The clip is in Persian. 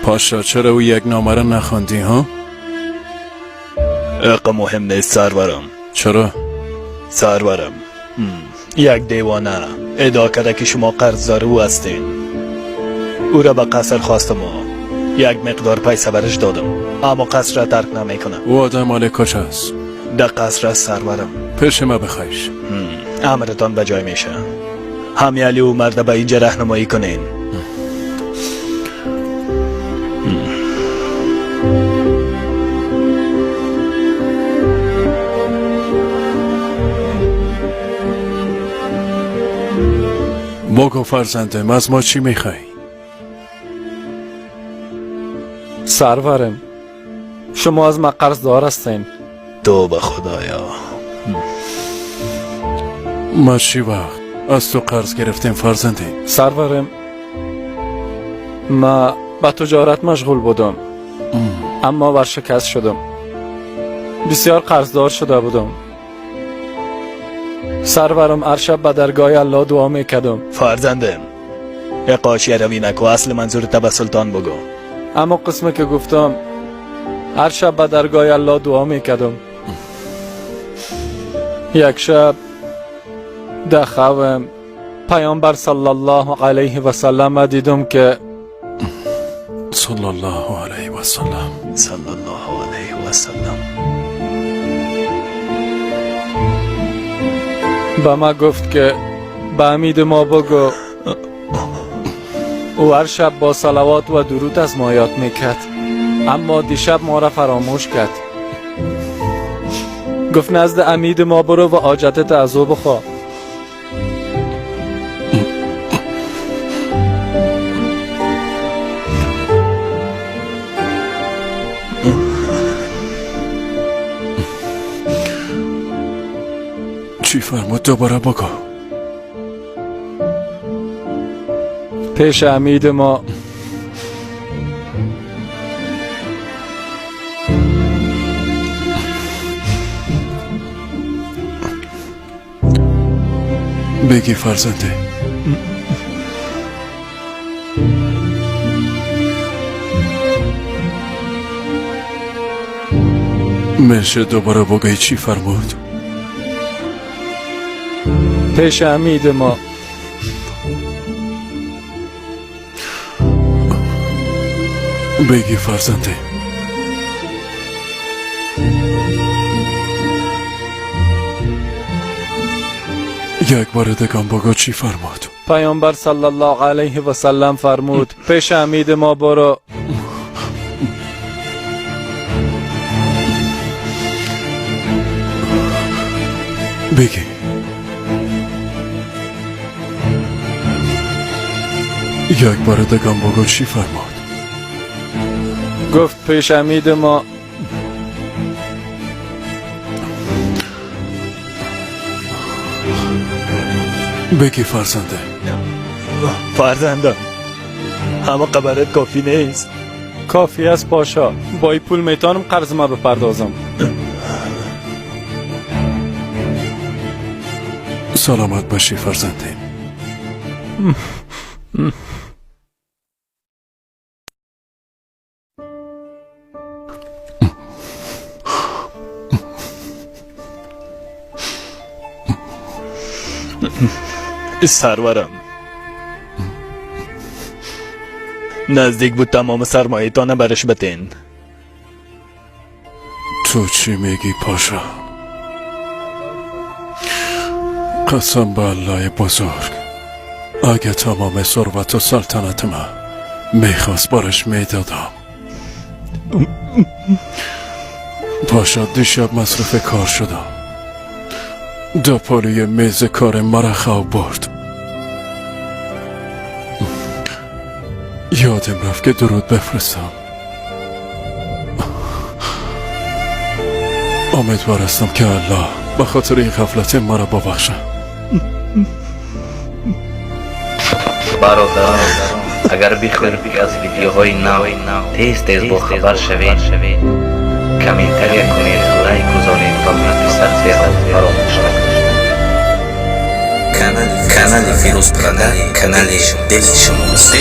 پاشا چرا او یک نامه را نخواندی ها؟ اقا مهم نیست سرورم. چرا؟ سرورم یک دیوانه ادعا کرده که شما قرضدار او هستین. او را به قصر خواستم و یک مقدار پیسه برش دادم، اما قصر را ترک نمیکنه. او آدم مال کجاست؟ در قصر است سرورم. پیش ما بخواهش. امرتان به جای میشه. همیالی او مرد به اینجا راهنمایی کنین. بگو فرزندم از ما چی میخوای؟ سرورم شما از ما قرضدار هستین. تو به خدایا. ما چی وقت از تو قرض گرفتیم فرزندی؟ سرورم ما به تجارت مشغول بودم اما ورشکست شدم. بسیار قرضدار شده بودم. سرورم هر شب به درگاه الله دعا میکردم. فرزندم اقاشی روی نکو، اصل منظور به سلطان بگو. اما قسمه که گفتم هر شب به درگاه الله دعا میکردم. یک شب در خوابم پیامبر صلی الله علیه و سلم دیدم که صلی الله علیه و سلم صلی الله علیه و سلم به ما گفت که به امید ما بگو. او هر شب با صلوات و درود از ما یاد میکرد اما دیشب ما را فراموش کرد. گفت نزد امید ما برو و حاجتت از او بخواه. چی فرمود دوباره بگو. پیش امید ما بگی فرزنده. میشه دوباره بگی چی فرمود؟ پیش امید ما بگی فرزنده. یک بار دگان بگو چی فرمود؟ پیامبر صلی الله علیه و سلم فرمود پیش امید ما برو. بگی. یک بار دگان بگو چی فرمود؟ گفت پیش امید ما بگی فرزنده. فرزندم اما قبرت کافی نیست. کافی است پاشا، با این پول میتونم قرض ما بپردازم. سلامت باشی فرزنده. سرورم نزدیک بود تمام سرمایه‌تان برش بتین. تو چی میگی پاشا؟ قسم به الله بزرگ، اگه تمام ثروت و سلطنت ما میخواست برش میدادم. پاشا دیشب مصرف کار شدم، دو پالی میز کار مرا خواب برد. یادم رفت که درود بفرستم. امیدوار هستم که الله به خاطر این غفلت مرا ببخشه. برادران اگر بخواهید از ویدیوهای نو تیز با خبر شوید کامنت کنید، لایک گذارید و سبسکرایب فراموش نکنید. کانال فیروز پرنده، کانال دل شماست.